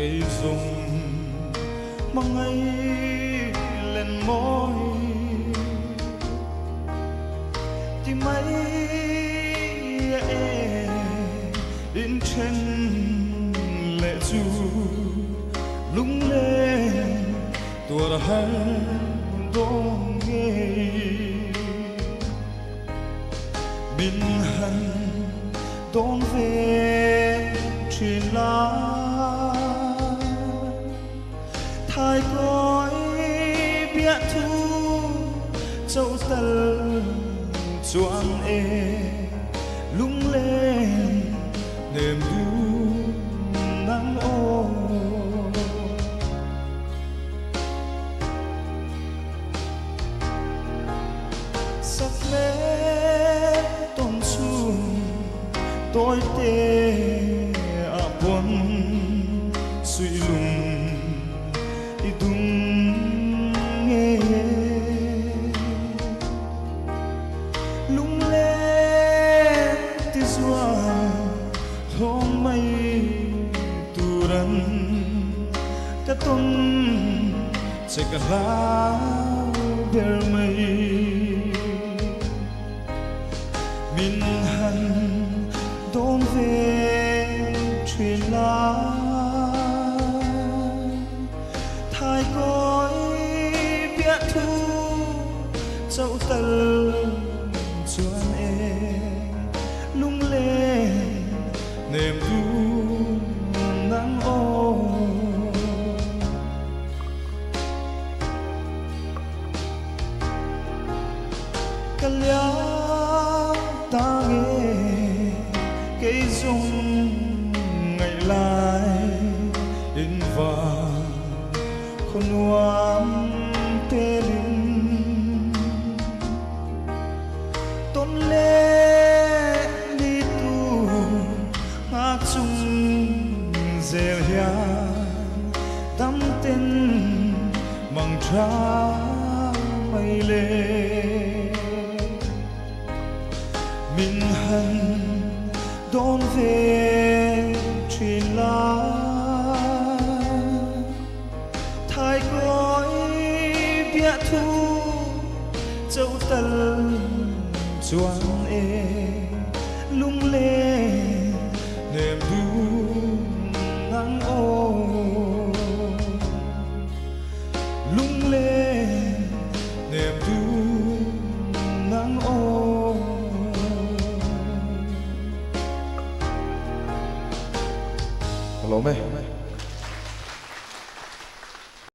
cây rụng mà ngay lên môi thì mấy in trên lệ du lung lên tua hơn đông nghe mình hẳn đón về truyền lá thay cõi biết thu châu tần choáng lung lên niềm vui nắng ô sắc mê tôn xuống tôi tê buồn suy lùng đi tung nghe lung lên tí doa hôm mây tu rắn cả tuần sẽ cả lá bèo mây mình hẳn đón về truyền lá thay cõi biết thu châu tần choan lung lên niềm vui nắng ô cả lá ta nghe cây rụng ngày lại in vào khôn ngoan tê linh tôn lê đi tu ngã chung dèo ya đắm tên bằng tra mây lên mình hẳn đón về truyền lá thay cõi biết thu châu tần choáng lung lên niềm vui nắng ô lung lên niềm vui nắng ô Lỗ mê